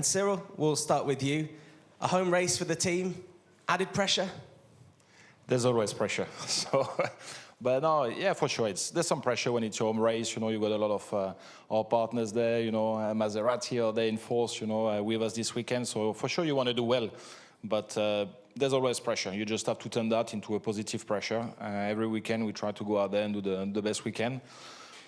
Cyril, we'll start with you. A home race for the team, added pressure? There's always pressure. But no, yeah, for sure. There's some pressure when it's your home race. You know, you got a lot of our partners there. You know, Maserati are there in force. You know, with us this weekend. So for sure, you want to do well. But there's always pressure. You just have to turn that into a positive pressure. Every weekend, we try to go out there and do the best we can.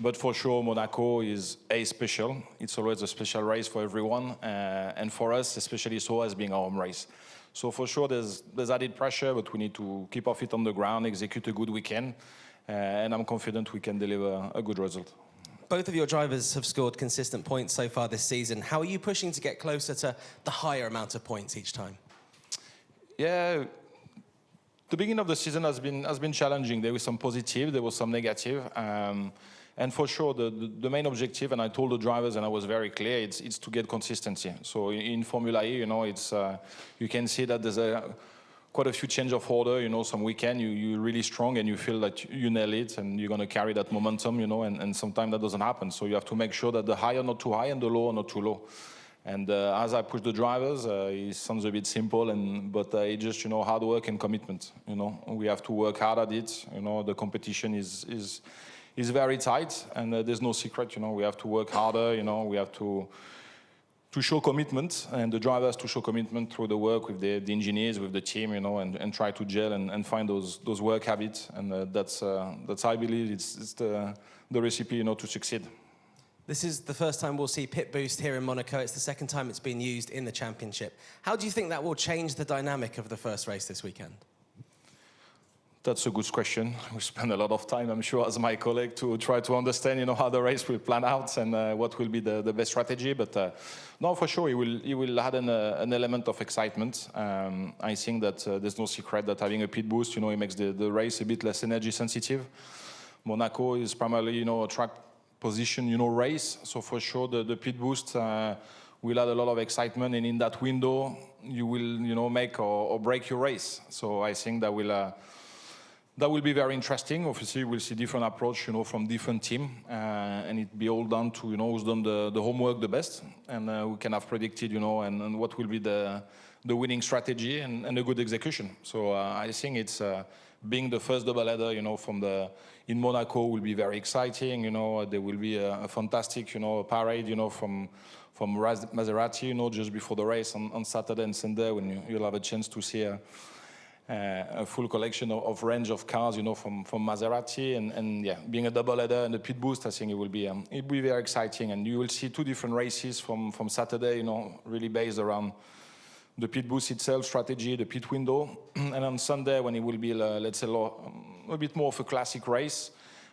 But for sure, Monaco is special. It's always a special race for everyone. And for us, especially so as being our home race. So for sure, there's added pressure, but we need to keep our feet on the ground, execute a good weekend. And I'm confident we can deliver a good result. Both of your drivers have scored consistent points so far this season. How are you pushing to get closer to the higher amount of points each time? Yeah, the beginning of the season has been challenging. There was some positive, there was some negative. And for sure, the main objective, and I told the drivers, and I was very clear, it's to get consistency. So in Formula E, you know, you can see that there's quite a few change of order. You know, some weekend you're really strong and you feel that you nail it and you're going to carry that momentum, you know, and sometimes that doesn't happen. So you have to make sure that the high are not too high and the low are not too low. And as I push the drivers, it sounds a bit simple, but it's just, you know, hard work and commitment. You know, we have to work hard at it. You know, the competition is very tight, and there's no secret. You know, we have to work harder. You know, we have to show commitment, and the drivers to show commitment through the work with the engineers, with the team. You know, and try to gel and find those work habits. And that's I believe it's the recipe, you know, to succeed. This is the first time we'll see pit boost here in Monaco. It's the second time it's been used in the championship. How do you think that will change the dynamic of the first race this weekend? That's a good question. We spend a lot of time, I'm sure, as my colleague, to try to understand, you know, how the race will plan out and what will be the best strategy. But no, for sure, he will add an element of excitement. I think that there's no secret that having a pit boost, you know, it makes the race a bit less energy sensitive. Monaco is primarily, you know, a track position, you know, race. So for sure, the pit boost will add a lot of excitement, and in that window, you will, you know, make or break your race. So I think that will be very interesting. Obviously, we'll see different approach, you know, from different team, and it be all down to, you know, who's done the homework the best, and we can have predicted, you know, and what will be the winning strategy and a good execution. So I think it's being the first doubleheader, you know, in Monaco will be very exciting. You know, there will be a fantastic, you know, parade, you know, from Maserati, you know, just before the race on Saturday and Sunday, when you'll have a chance to see a full collection of range of cars, you know, from Maserati, and yeah, being a doubleheader and a pit boost, I think it will be very exciting, and you will see two different races from Saturday, you know, really based around the pit boost itself, strategy, the pit window, and on Sunday when it will be, let's say, a bit more of a classic race.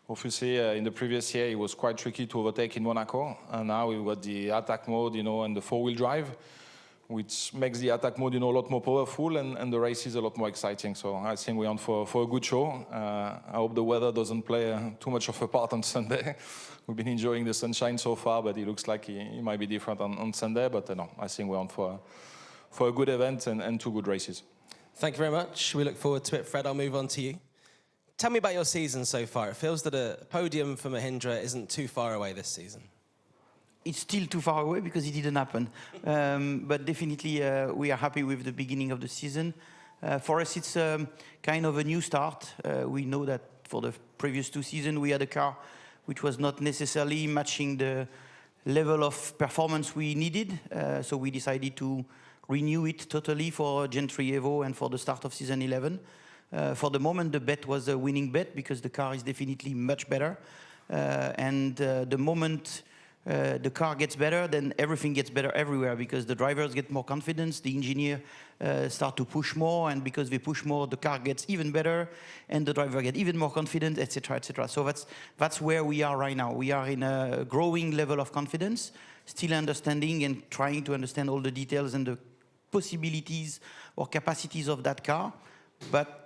Obviously, in the previous year, it was quite tricky to overtake in Monaco, and now we've got the attack mode, you know, and the four-wheel drive, which makes the attack mode, you know, a lot more powerful, and the race is a lot more exciting. So I think we're on for a good show. I hope the weather doesn't play too much of a part on Sunday. We've been enjoying the sunshine so far, but it looks like it might be different on Sunday. But no, I think we're on for a good event and two good races. Thank you very much. We look forward to it. Fred, I'll move on to you. Tell me about your season so far. It feels that a podium for Mahindra isn't too far away this season. It's still too far away because it didn't happen. But definitely we are happy with the beginning of the season. For us, it's kind of a new start. We know that for the previous two seasons, we had a car which was not necessarily matching the level of performance we needed. So we decided to renew it totally for Gen 3 Evo and for the start of season 11. For the moment, the bet was a winning bet because the car is definitely much better. And the moment the car gets better, then everything gets better everywhere because the drivers get more confidence, the engineer start to push more, and because they push more, the car gets even better, and the driver get even more confident, etc., etc. So that's where we are right now. We are in a growing level of confidence, still understanding and trying to understand all the details and the possibilities or capacities of that car, but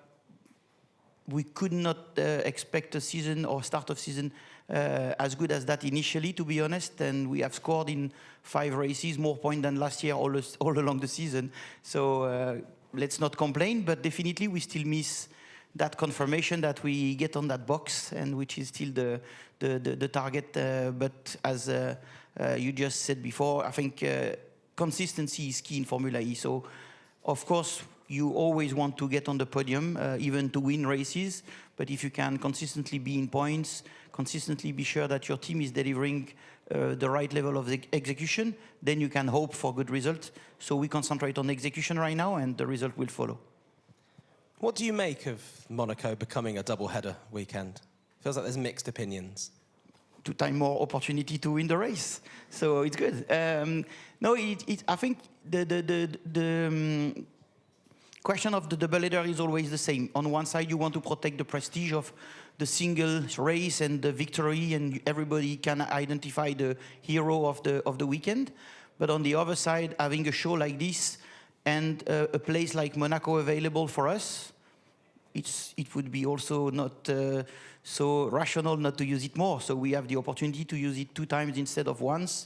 we could not expect a season or start of season as good as that initially, to be honest, and we have scored in 5 races more points than last year all along the season. So let's not complain, but definitely we still miss that confirmation that we get on that box, and which is still the target. But as you just said before, I think consistency is key in Formula E. So, of course, you always want to get on the podium, even to win races. But if you can consistently be in points, consistently be sure that your team is delivering the right level of execution, then you can hope for good results. So we concentrate on execution right now, and the result will follow. What do you make of Monaco becoming a double-header weekend? Feels like there's mixed opinions. 2 times more opportunity to win the race, so it's good. No, I think the question of the double-header is always the same. On one side, you want to protect the prestige of the single race and the victory, and everybody can identify the hero of the weekend. But on the other side, having a show like this and a place like Monaco available for us, it would be also not so rational not to use it more. So we have the opportunity to use it 2 times instead of once.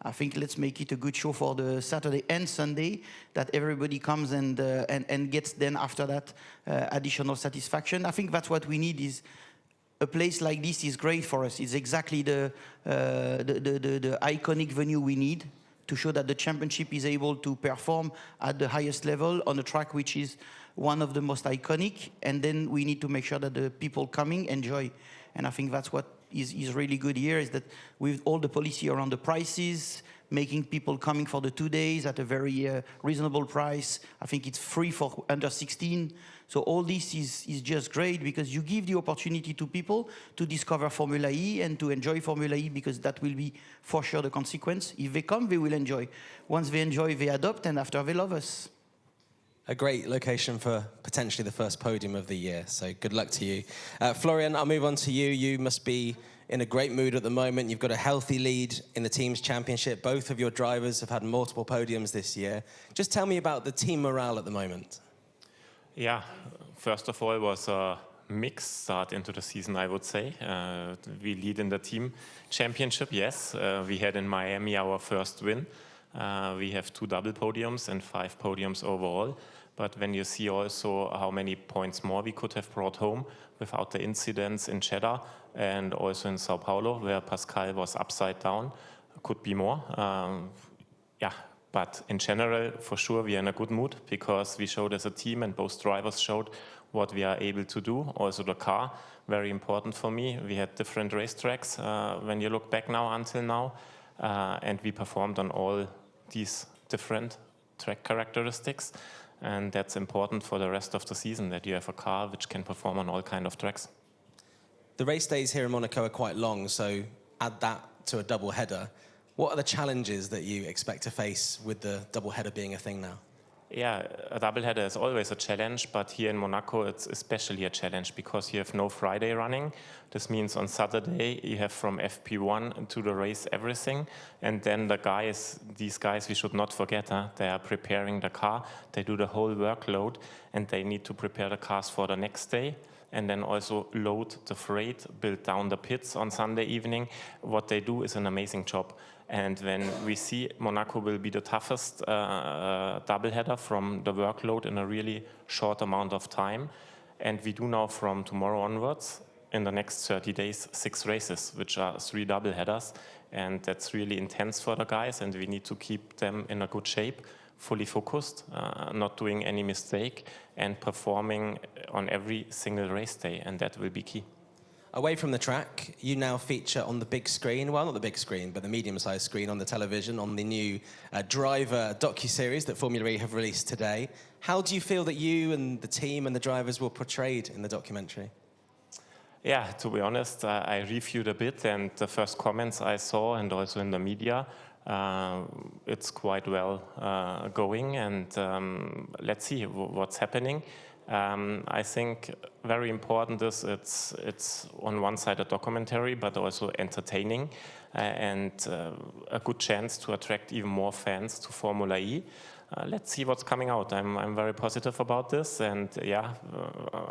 I think let's make it a good show for the Saturday and Sunday, that everybody comes and gets then after that additional satisfaction. I think that's what we need. Is a place like this is great for us. It's exactly the iconic venue we need to show that the championship is able to perform at the highest level on a track which is one of the most iconic. And then we need to make sure that the people coming enjoy. And I think that's what is really good here, is that with all the policy around the prices, making people coming for the 2 days at a very reasonable price. I think it's free for under 16. So all this is just great, because you give the opportunity to people to discover Formula E and to enjoy Formula E, because that will be for sure the consequence. If they come, they will enjoy. Once they enjoy, they adopt, and after they love us. A great location for potentially the first podium of the year, so good luck to you. Florian, I'll move on to you. You must be in a great mood at the moment. You've got a healthy lead in the team's championship. Both of your drivers have had multiple podiums this year. Just tell me about the team morale at the moment. Yeah, first of all, it was a mixed start into the season, I would say. We lead in the team championship, yes. We had in Miami our first win. We have 2 double podiums and 5 podiums overall. But when you see also how many points more we could have brought home without the incidents in Jeddah and also in Sao Paulo, where Pascal was upside down, could be more. Yeah, but in general, for sure, we are in a good mood, because we showed as a team, and both drivers showed what we are able to do. Also the car, very important for me. We had different racetracks when you look back now until now, and we performed on all these different track characteristics. And that's important for the rest of the season, that you have a car which can perform on all kind of tracks. The race days here in Monaco are quite long, so add that to a double header. What are the challenges that you expect to face with the double header being a thing now? Yeah, a double header is always a challenge, but here in Monaco it's especially a challenge, because you have no Friday running. This means on Saturday you have from FP1 to the race everything, and then these guys we should not forget, they are preparing the car, they do the whole workload, and they need to prepare the cars for the next day, and then also load the freight, build down the pits on Sunday evening. What they do is an amazing job. And when we see Monaco will be the toughest doubleheader from the workload in a really short amount of time. And we do now from tomorrow onwards, in the next 30 days, 6 races, which are 3 doubleheaders. And that's really intense for the guys, and we need to keep them in a good shape, fully focused, not doing any mistake, and performing on every single race day, and that will be key. Away from the track, you now feature on the big screen, well, not the big screen, but the medium-sized screen on the television, on the new driver docuseries that Formula E have released today. How do you feel that you and the team and the drivers were portrayed in the documentary? Yeah, to be honest, I reviewed a bit, and the first comments I saw, and also in the media, it's quite well going, and let's see what's happening. I think very important is it's on one side a documentary, but also entertaining, and a good chance to attract even more fans to Formula E. Let's see what's coming out. I'm very positive about this, and yeah,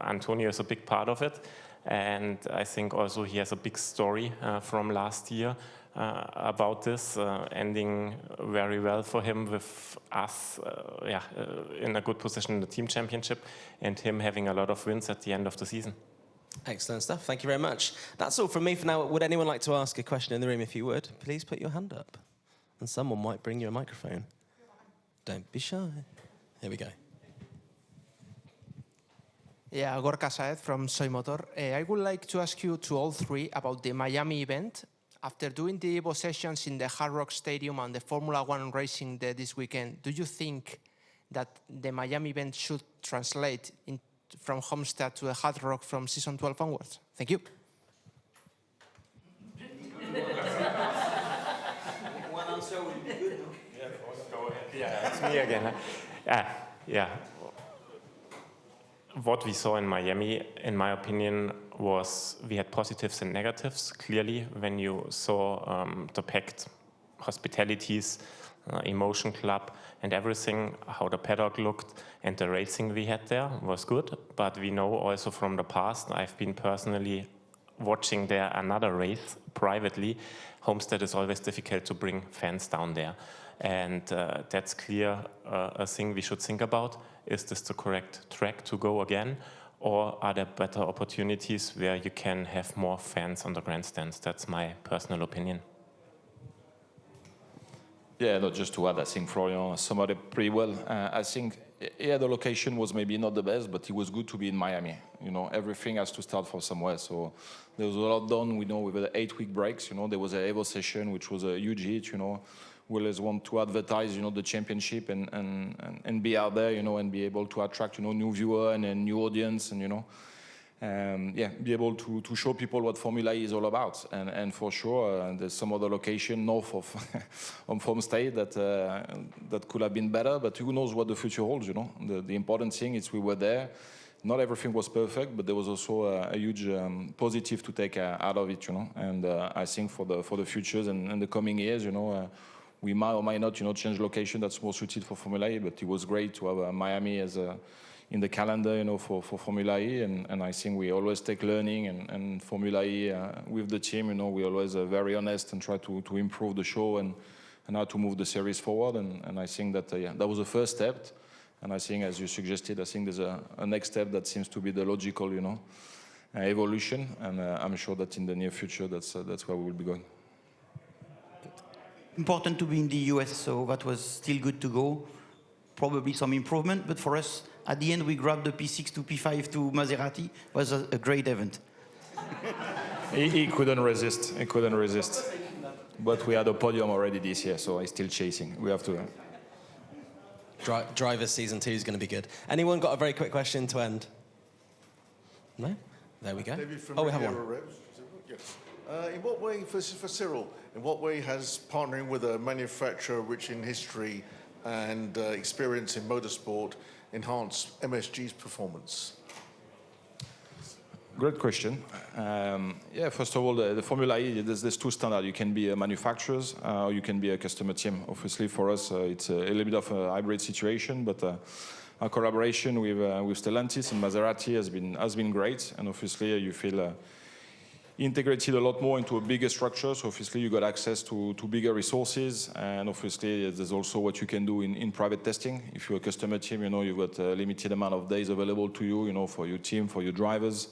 Antonio is a big part of it, and I think also he has a big story from last year about this, ending very well for him with us in a good position in the team championship, and him having a lot of wins at the end of the season. Excellent stuff. Thank you very much. That's all from me for now. Would anyone like to ask a question in the room? If you would, please put your hand up, and someone might bring you a microphone. Don't be shy. Here we go. Yeah, Gorka Saez from Soy Motor. I would like to ask you to all three about the Miami event. After doing the Evo sessions in the Hard Rock Stadium and the Formula One racing there this weekend, do you think that the Miami event should translate from Homestead to the Hard Rock from season 12 onwards? Thank you. One answer would be good. Yeah, it's me again. Yeah. What we saw in Miami, in my opinion, was we had positives and negatives. Clearly, when you saw the packed hospitalities, emotion club, and everything, how the paddock looked, and the racing we had there was good. But we know also from the past, I've been personally watching there another race privately. Homestead is always difficult to bring fans down there. And that's clear a thing we should think about. Is this the correct track to go again? Or are there better opportunities where you can have more fans on the grandstands? That's my personal opinion. Yeah, no, just to add, I think Florian summed it pretty well. I think, yeah, the location was maybe not the best, but it was good to be in Miami. You know, everything has to start from somewhere. So there was a lot done, we know, with the 8-week breaks. You know, there was an Evo session, which was a huge hit, you know. We always want to advertise, you know, the championship and be out there, you know, and be able to attract, you know, new viewer and a new audience and, you know, yeah, be able to show people what Formula E is all about. And for sure, there's some other location north of Homestead that could have been better, but who knows what the future holds, you know. The important thing is we were there. Not everything was perfect, but there was also a huge positive to take out of it, you know. And I think for the futures and the coming years, you know, we might or might not, you know, change location that's more suited for Formula E, but it was great to have Miami as in the calendar, you know, for Formula E, and I think we always take learning and Formula E with the team, you know, we always very honest and try to improve the show and how to move the series forward, and I think that, yeah, that was the first step, and I think, as you suggested, I think there's a next step that seems to be the logical, you know, evolution, and I'm sure that in the near future that's where we will be going. Important to be in the US, so that was still good to go. Probably some improvement, but for us, at the end, we grabbed the P6 to P5 to Maserati. It was a great event. He couldn't resist. He couldn't resist. But we had a podium already this year, so he's still chasing. We have to. Driver season 2 is going to be good. Anyone got a very quick question to end? No? There we go. Oh, we have one. Yes. In what way, for Cyril, in what way has partnering with a manufacturer rich in history and experience in motorsport enhanced MSG's performance? Great question. Yeah, first of all, the Formula E, there's two standards. You can be a manufacturer or you can be a customer team. Obviously, for us, it's a little bit of a hybrid situation, but our collaboration with Stellantis and Maserati has been great, and obviously you feel integrated a lot more into a bigger structure, so obviously you got access to bigger resources, and obviously there's also what you can do in private testing. If you're a customer team, you know, you've got a limited amount of days available to you, you know, for your team, for your drivers.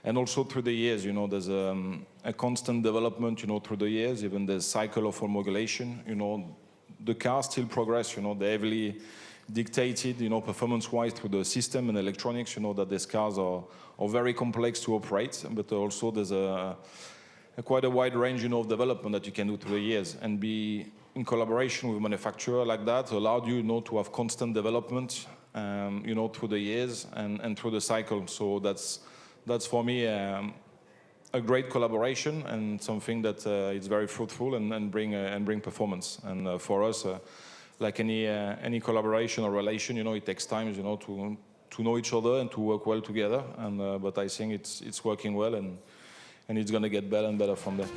And also through the years, you know, there's a constant development, you know, through the years, even the cycle of homologation, you know, the cars still progress, you know, they're heavily dictated, you know, performance-wise through the system and electronics, you know, that these cars are very complex to operate, but also there's quite a wide range, you know, of development that you can do through the years, and be in collaboration with a manufacturer like that allowed you, you know, to have constant development, you know, through the years and through the cycle. So that's for me a great collaboration and something that is very fruitful and bring performance. And for us, like any collaboration or relation, you know, it takes time, you know, to know each other and to work well together. And but I think it's working well, and it's going to get better and better from there.